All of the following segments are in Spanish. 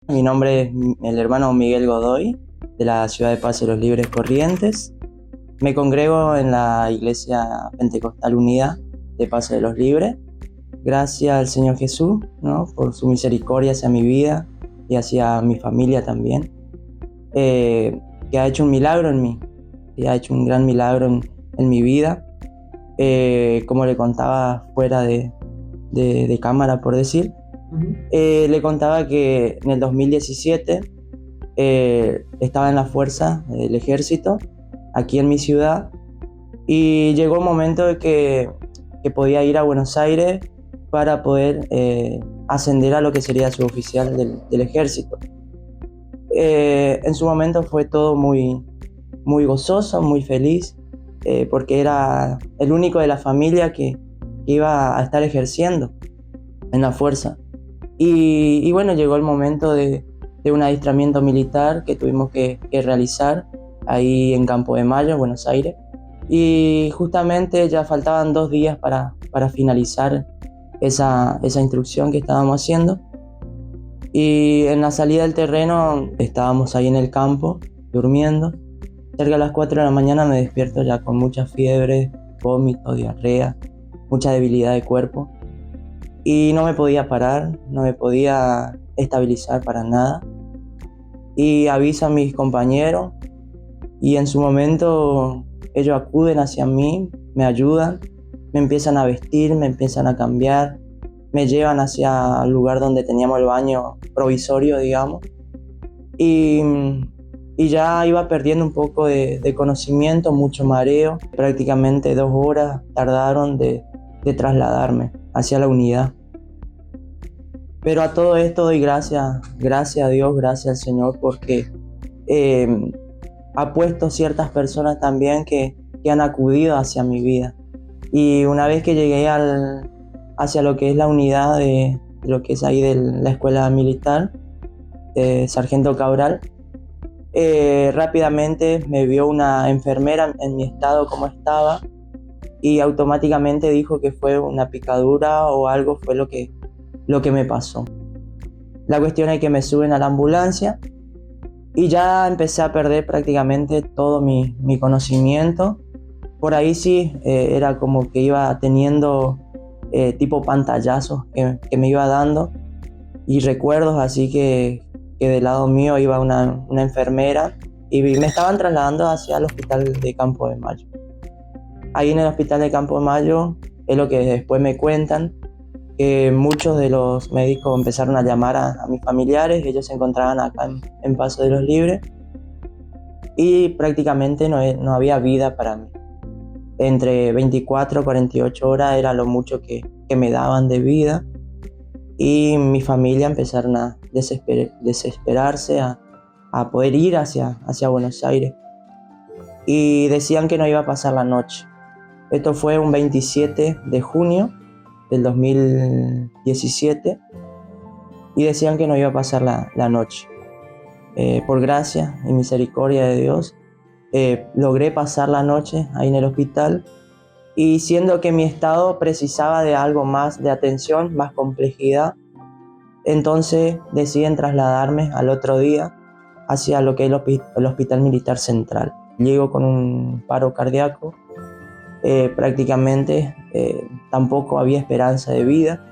Mi nombre es el hermano Miguel Godoy, de la ciudad de Paso de los Libres Corrientes. Me congrego en la Iglesia Pentecostal Unida de Paso de los Libres. Gracias al Señor Jesús, ¿no?, por su misericordia hacia mi vida y hacia mi familia también, que ha hecho un milagro en mí, que ha hecho un gran milagro en mi vida. Como le contaba fuera de cámara, por decir, le contaba que en el 2017 estaba en la fuerza del ejército aquí en mi ciudad y llegó un momento de que podía ir a Buenos Aires para poder ascender a lo que sería suboficial del ejército. En su momento fue todo muy gozoso, muy feliz, porque era el único de la familia que iba a estar ejerciendo en la fuerza. Y bueno, llegó el momento de un adiestramiento militar que tuvimos que realizar ahí en Campo de Mayo, Buenos Aires. Y justamente ya faltaban 2 días para finalizar esa instrucción que estábamos haciendo. Y en la salida del terreno estábamos ahí en el campo, durmiendo. Cerca de las 4 de la mañana me despierto ya con mucha fiebre, vómito, diarrea, mucha debilidad de cuerpo. Y no me podía parar, no me podía estabilizar para nada. Y aviso a mis compañeros y en su momento ellos acuden hacia mí, me ayudan, me empiezan a vestir, me empiezan a cambiar, me llevan hacia el lugar donde teníamos el baño provisorio, digamos. Y, y ya iba perdiendo un poco de conocimiento, mucho mareo. Prácticamente 2 horas tardaron de trasladarme hacia la unidad. Pero a todo esto doy gracias a Dios, gracias al Señor, porque ha puesto ciertas personas también que han acudido hacia mi vida. Y una vez que llegué hacia lo que es la unidad de lo que es ahí de la escuela militar, Sargento Cabral, rápidamente me vio una enfermera en mi estado como estaba y automáticamente dijo que fue una picadura o algo fue lo que me pasó. La cuestión es que me suben a la ambulancia y ya empecé a perder prácticamente todo mi conocimiento. Por ahí sí, era como que iba teniendo tipo pantallazos que me iba dando y recuerdos, así que del lado mío iba una enfermera y me estaban trasladando hacia el hospital de Campo de Mayo. Ahí en el hospital de Campo de Mayo es lo que después me cuentan, que muchos de los médicos empezaron a llamar a mis familiares. Ellos se encontraban acá en Paso de los Libres y prácticamente no había vida para mí. Entre 24 y 48 horas era lo mucho que me daban de vida y mi familia empezaron a desesperarse, a poder ir hacia Buenos Aires y decían que no iba a pasar la noche. Esto fue un 27 de junio del 2017 y decían que no iba a pasar la noche. Por gracia y misericordia de Dios, logré pasar la noche ahí en el hospital y siendo que mi estado precisaba de algo más de atención, más complejidad, entonces deciden trasladarme al otro día hacia lo que es el Hospital Militar Central. Llego con un paro cardíaco, prácticamente tampoco había esperanza de vida.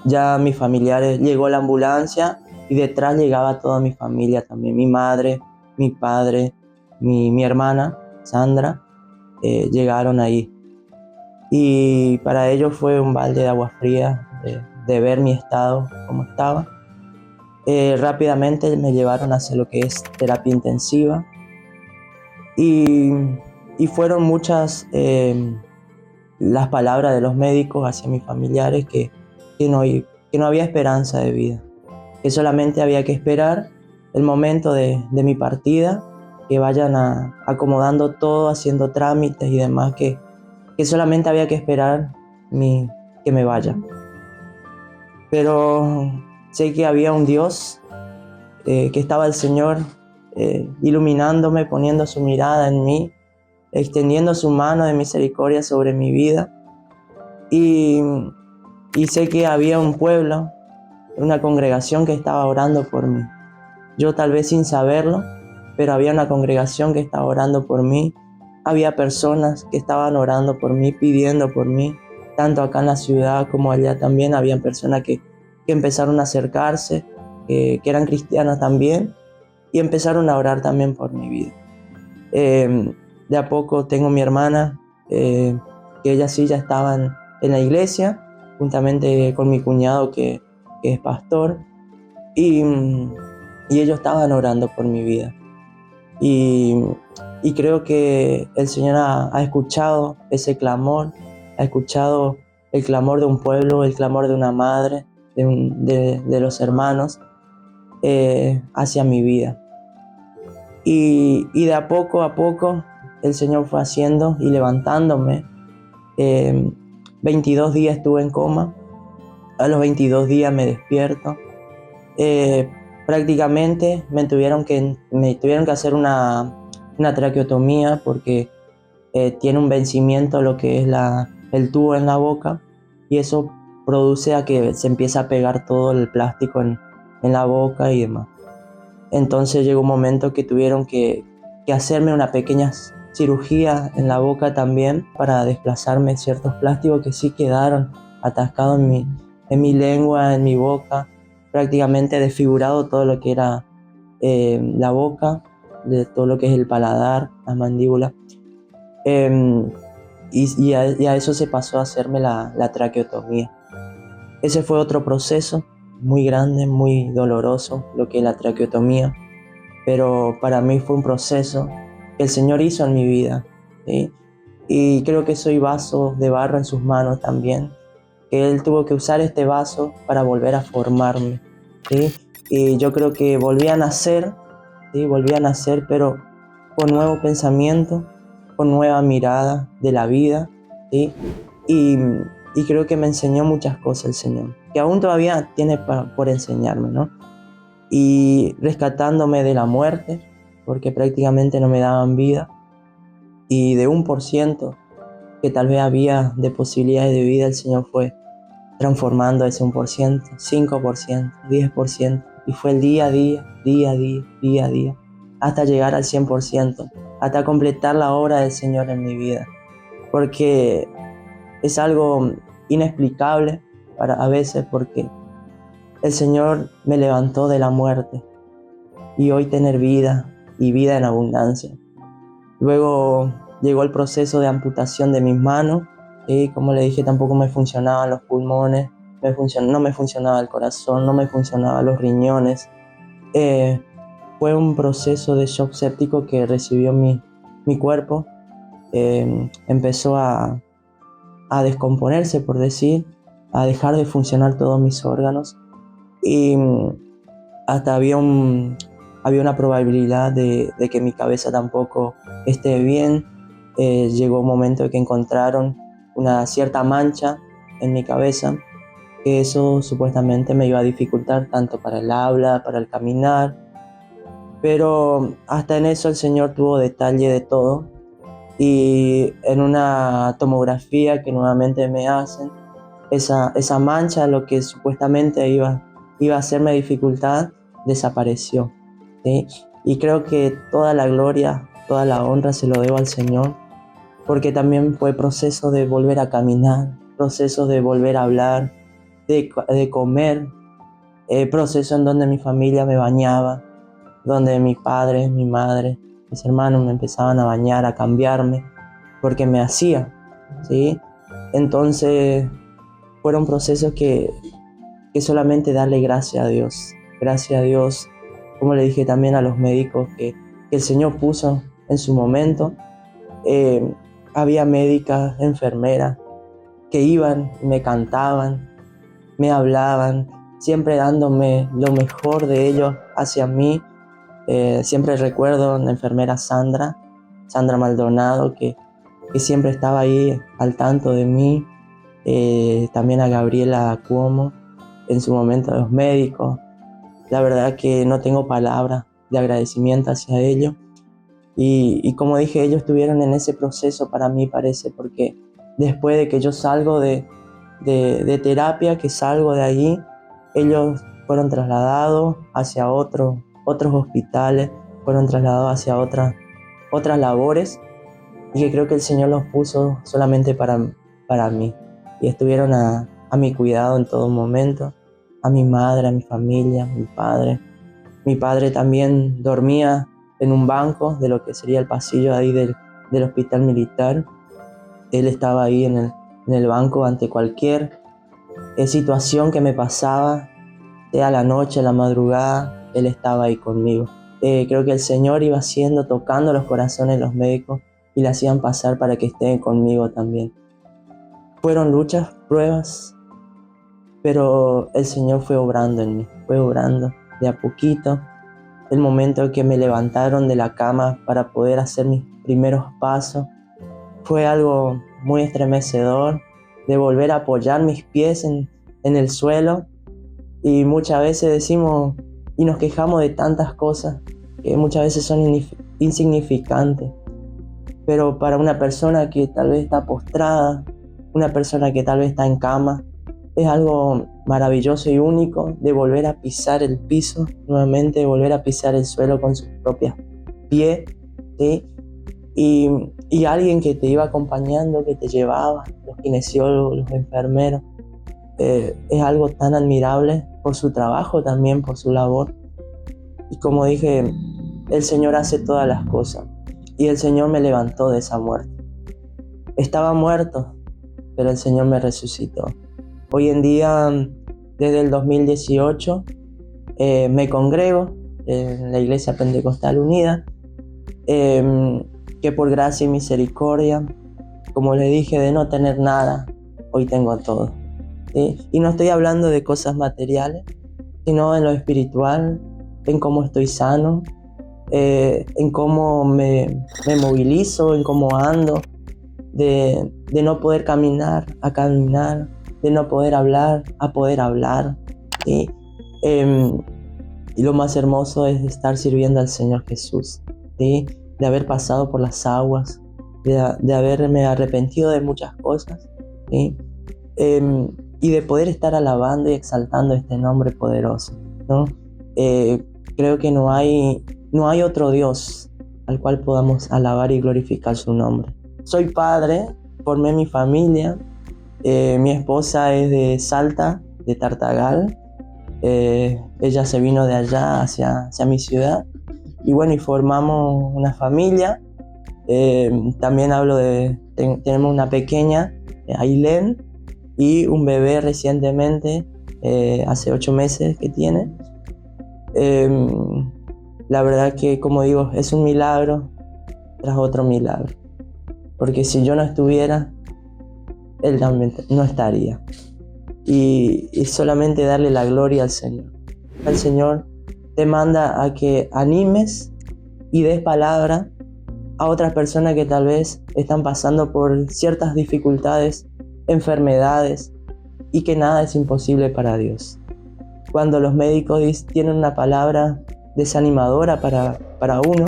Ya mis familiares, llegó la ambulancia y detrás llegaba toda mi familia también, mi madre, mi padre, mi hermana, Sandra, llegaron ahí. Y para ellos fue un balde de agua fría de ver mi estado como estaba. Rápidamente me llevaron hacia lo que es terapia intensiva y fueron muchas las palabras de los médicos hacia mis familiares que no había esperanza de vida, que solamente había que esperar el momento de mi partida, que vayan acomodando todo, haciendo trámites y demás, que solamente había que esperar que me vaya. Pero sé que había un Dios, que estaba el Señor iluminándome, poniendo su mirada en mí, extendiendo su mano de misericordia sobre mi vida. Y sé que había un pueblo Era una congregación que estaba orando por mí. Yo tal vez sin saberlo, pero había una congregación que estaba orando por mí. Había personas que estaban orando por mí, pidiendo por mí, tanto acá en la ciudad como allá también. Había personas que empezaron a acercarse, que eran cristianas también, y empezaron a orar también por mi vida. De a poco tengo mi hermana, que ella sí ya estaba en la iglesia, juntamente con mi cuñado que es pastor, y ellos estaban orando por mi vida. Y, y creo que el Señor ha escuchado ese clamor, ha escuchado el clamor de un pueblo, el clamor de una madre, de los hermanos hacia mi vida. Y de a poco el Señor fue haciendo y levantándome. 22 días estuve en coma, a los 22 días me despierto. Prácticamente me tuvieron que hacer una traqueotomía porque tiene un vencimiento lo que es el tubo en la boca, y eso produce a que se empiece a pegar todo el plástico en la boca y demás. Entonces llegó un momento que tuvieron que hacerme una pequeña cirugía en la boca también para desplazarme ciertos plásticos que sí quedaron atascados en mi lengua, en mi boca, prácticamente desfigurado todo lo que era la boca, de todo lo que es el paladar, las mandíbulas. Y a eso se pasó a hacerme la traqueotomía. Ese fue otro proceso muy grande, muy doloroso, lo que es la traqueotomía, pero para mí fue un proceso que el Señor hizo en mi vida, ¿sí? Y creo que soy vaso de barro en sus manos también, que Él tuvo que usar este vaso para volver a formarme, ¿sí? Y yo creo que volví a nacer, ¿sí? Volví a nacer, pero con nuevo pensamiento, con nueva mirada de la vida, ¿sí? Y creo que me enseñó muchas cosas el Señor, que aún todavía tiene por enseñarme, ¿no? Y rescatándome de la muerte, porque prácticamente no me daban vida, y de 1% que tal vez había de posibilidades de vida, el Señor fue transformando ese 1%, 5%, 10%, y fue el día a día, día a día, hasta llegar al 100%, hasta completar la obra del Señor en mi vida, porque es algo inexplicable a veces, porque el Señor me levantó de la muerte y hoy tener vida y vida en abundancia. Luego llegó el proceso de amputación de mis manos, y como le dije, tampoco me funcionaban los pulmones, no me funcionaba el corazón, no me funcionaban los riñones. Fue un proceso de shock séptico que recibió mi cuerpo. Empezó a descomponerse, por decir, a dejar de funcionar todos mis órganos, y hasta había una probabilidad de que mi cabeza tampoco esté bien. Llegó un momento en que encontraron una cierta mancha en mi cabeza, que eso supuestamente me iba a dificultar tanto para el habla, para el caminar, pero hasta en eso el Señor tuvo detalle de todo. Y en una tomografía que nuevamente me hacen, esa mancha, lo que supuestamente iba a hacerme dificultad, desapareció, ¿sí? Y creo que toda la gloria, toda la honra se lo debo al Señor, porque también fue proceso de volver a caminar, proceso de volver a hablar, de comer, proceso en donde mi familia me bañaba, donde mi padre, mi madre, mis hermanos me empezaban a bañar, a cambiarme, porque me hacía, ¿sí? Entonces fueron procesos que solamente darle gracias a Dios, como le dije también a los médicos que el Señor puso en su momento. Había médicas, enfermeras, que iban, me cantaban, me hablaban, siempre dándome lo mejor de ellos hacia mí. Siempre recuerdo a la enfermera Sandra Maldonado, que siempre estaba ahí al tanto de mí. También a Gabriela Cuomo, en su momento, a los médicos. La verdad que no tengo palabras de agradecimiento hacia ellos. Y como dije, ellos estuvieron en ese proceso para mí, parece, porque después de que yo salgo de terapia, que salgo de allí, Ellos fueron trasladados hacia otros hospitales, fueron trasladados hacia otras labores, y que creo que el Señor los puso solamente para mí. Y estuvieron a mi cuidado en todo momento, a mi madre, a mi familia, a mi padre. Mi padre también dormía en un banco de lo que sería el pasillo ahí del hospital militar. Él estaba ahí en el banco ante cualquier situación que me pasaba, sea la noche, la madrugada, Él estaba ahí conmigo. Creo que el Señor iba tocando los corazones de los médicos y le hacían pasar para que estén conmigo también. Fueron luchas, pruebas, pero el Señor fue obrando en mí, fue obrando de a poquito. El momento que me levantaron de la cama para poder hacer mis primeros pasos fue algo muy estremecedor, de volver a apoyar mis pies en el suelo. Y muchas veces decimos y nos quejamos de tantas cosas que muchas veces son insignificantes, pero para una persona que tal vez está postrada, una persona que tal vez está en cama, es algo maravilloso y único de volver a pisar el piso nuevamente, de volver a pisar el suelo con sus propios pies, ¿sí? Y alguien que te iba acompañando, que te llevaba, los kinesiólogos, los enfermeros, es algo tan admirable por su trabajo también, por su labor. Y como dije, el Señor hace todas las cosas, y el Señor me levantó de esa muerte. Estaba muerto, pero el Señor me resucitó. Hoy en día, desde el 2018, me congrego en la Iglesia Pentecostal Unida, que por gracia y misericordia, como les dije, de no tener nada, hoy tengo todo, ¿sí? Y no estoy hablando de cosas materiales, sino en lo espiritual, en cómo estoy sano, en cómo me movilizo, en cómo ando, de no poder caminar a caminar, de no poder hablar a poder hablar, ¿sí? Y lo más hermoso es estar sirviendo al Señor Jesús, ¿sí? De haber pasado por las aguas, de haberme arrepentido de muchas cosas, ¿sí? Y de poder estar alabando y exaltando este nombre poderoso, ¿no? Creo que no hay otro Dios al cual podamos alabar y glorificar su nombre. Soy padre, formé mi familia, mi esposa es de Salta, de Tartagal. Ella se vino de allá hacia mi ciudad, y bueno, y formamos una familia. También tenemos una pequeña, Ailén, y un bebé recientemente, hace 8 meses que tiene. La verdad que, como digo, es un milagro tras otro milagro, porque si yo no estuviera, Él también no estaría. Y solamente darle la gloria al Señor. El Señor te manda a que animes y des palabra a otras personas que tal vez están pasando por ciertas dificultades, enfermedades, y que nada es imposible para Dios. Cuando los médicos tienen una palabra desanimadora para uno,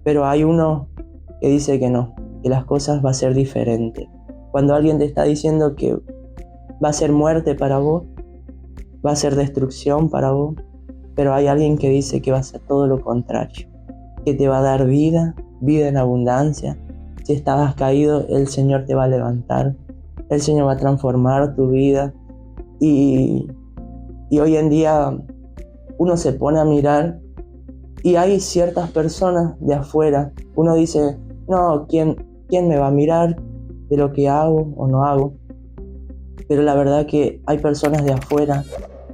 pero hay uno que dice que no, que las cosas va a ser diferente. Cuando alguien te está diciendo que va a ser muerte para vos, va a ser destrucción para vos, pero hay alguien que dice que va a ser todo lo contrario, que te va a dar vida en abundancia. Si estabas caído, el Señor te va a levantar, el Señor va a transformar tu vida. Y hoy en día uno se pone a mirar y hay ciertas personas de afuera. Uno dice, no, ¿quién me va a mirar de lo que hago o no hago? Pero la verdad que hay personas de afuera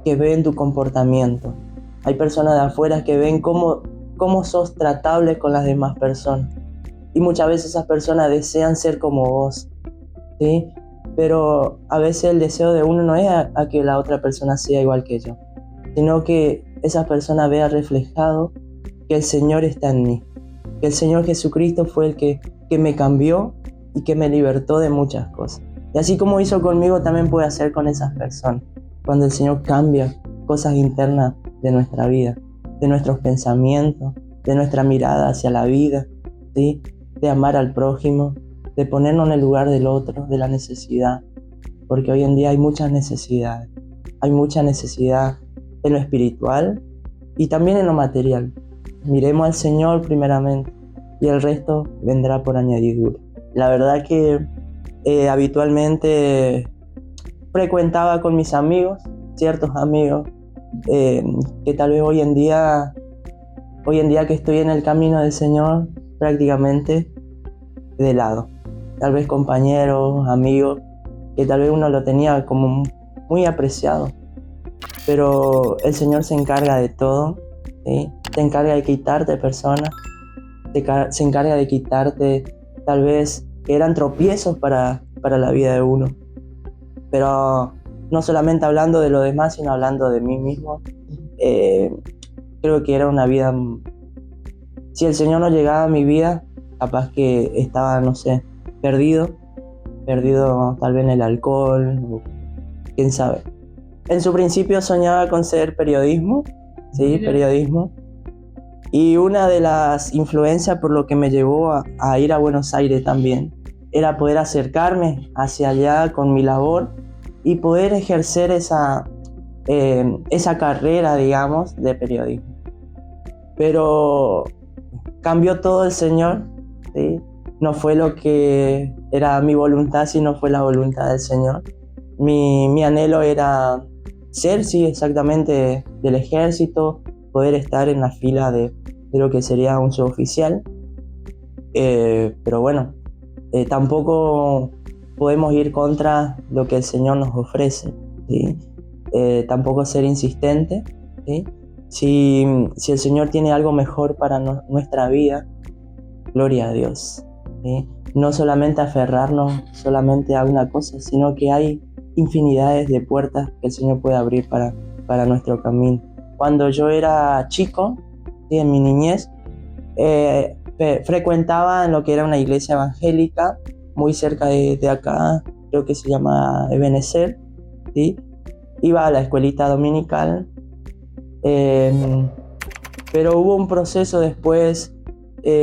que ven tu comportamiento. Hay personas de afuera que ven cómo sos tratable con las demás personas. Y muchas veces esas personas desean ser como vos, ¿sí? Pero a veces el deseo de uno no es a que la otra persona sea igual que yo, sino que esa persona vea reflejado que el Señor está en mí, que el Señor Jesucristo fue el que me cambió y que me libertó de muchas cosas. Y así como hizo conmigo, también puede hacer con esas personas, cuando el Señor cambia cosas internas de nuestra vida, de nuestros pensamientos, de nuestra mirada hacia la vida, ¿sí? De amar al prójimo, de ponernos en el lugar del otro, de la necesidad, porque hoy en día hay muchas necesidades. hay mucha necesidad en lo espiritual y también en lo material. Miremos al Señor primeramente y el resto vendrá por añadidura. La verdad que habitualmente frecuentaba con mis amigos, ciertos amigos, que tal vez hoy en día que estoy en el camino del Señor, prácticamente de lado. Tal vez compañeros, amigos, que tal vez uno lo tenía como muy apreciado. Pero el Señor se encarga de todo, ¿sí? Se encarga de quitarte personas, se encarga de quitarte tal vez que eran tropiezos para la vida de uno. Pero no solamente hablando de lo demás, sino hablando de mí mismo. Creo que era una vida... Si el Señor no llegaba a mi vida, capaz que estaba, no sé, perdido tal vez en el alcohol, o quién sabe. En su principio soñaba con ser periodismo, sí, periodismo. Y una de las influencias por lo que me llevó a ir a Buenos Aires también era poder acercarme hacia allá con mi labor y poder ejercer esa carrera, digamos, de periodismo. Pero cambió todo el Señor, ¿sí? No fue lo que era mi voluntad, sino fue la voluntad del Señor. Mi anhelo era ser, sí, exactamente del ejército, poder estar en la fila de lo que sería un suboficial. Pero bueno, tampoco podemos ir contra lo que el Señor nos ofrece, ¿sí? Tampoco ser insistente, ¿sí? Si el Señor tiene algo mejor para nuestra vida, gloria a Dios, ¿sí? No solamente aferrarnos solamente a una cosa, sino que hay infinidades de puertas que el Señor puede abrir para nuestro camino. Cuando yo era chico, ¿sí? En mi niñez, frecuentaba en lo que era una iglesia evangélica muy cerca de acá, creo que se llama Ebenezer, ¿sí? Iba a la escuelita dominical, pero hubo un proceso después.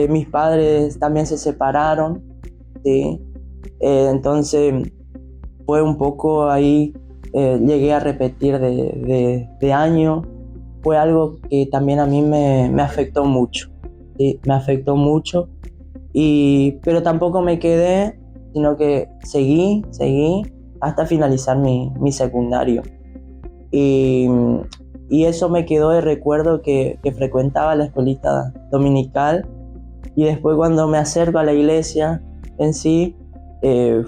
Mis padres también se separaron, ¿sí? Entonces fue un poco ahí, llegué a repetir de año. Fue algo que también a mí me afectó mucho, ¿sí? Me afectó mucho, pero tampoco me quedé, sino que seguí hasta finalizar mi secundario. Y eso me quedó de recuerdo que frecuentaba la escuelita dominical. Y después cuando me acerco a la iglesia en sí,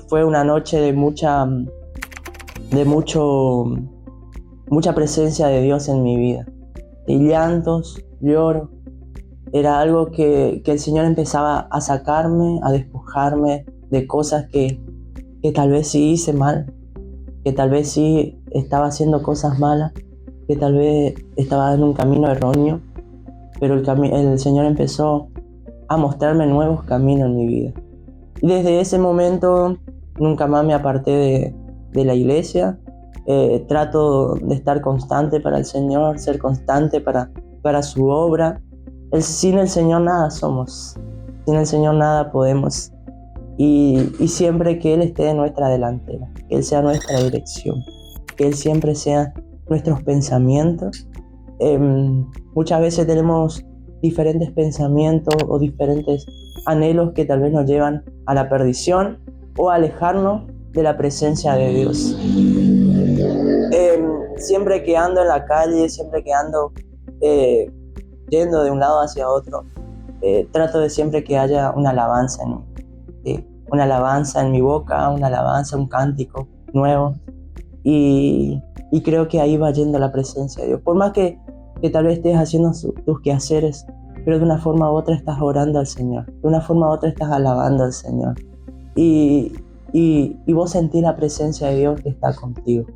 fue una noche de mucha presencia de Dios en mi vida. Y llantos, lloro. Era algo que el Señor empezaba a sacarme, a despojarme de cosas que tal vez sí hice mal, que tal vez sí estaba haciendo cosas malas, que tal vez estaba en un camino erróneo, pero el Señor empezó a mostrarme nuevos caminos en mi vida. Y desde ese momento nunca más me aparté de la iglesia. Trato de estar constante para el Señor, ser constante para su obra. Sin el Señor nada somos, sin el Señor nada podemos. Y siempre que Él esté en nuestra delantera, que Él sea nuestra dirección, que Él siempre sea nuestros pensamientos. Muchas veces tenemos diferentes pensamientos o diferentes anhelos que tal vez nos llevan a la perdición o a alejarnos de la presencia de Dios. Siempre que ando en la calle, siempre que ando yendo de un lado hacia otro, trato de siempre que haya una alabanza en mí, ¿sí? Una alabanza en mi boca, una alabanza, un cántico nuevo, y creo que ahí va yendo la presencia de Dios. Por más que tal vez estés haciendo tus quehaceres, pero de una forma u otra estás orando al Señor, de una forma u otra estás alabando al Señor, y vos sentís la presencia de Dios que está contigo.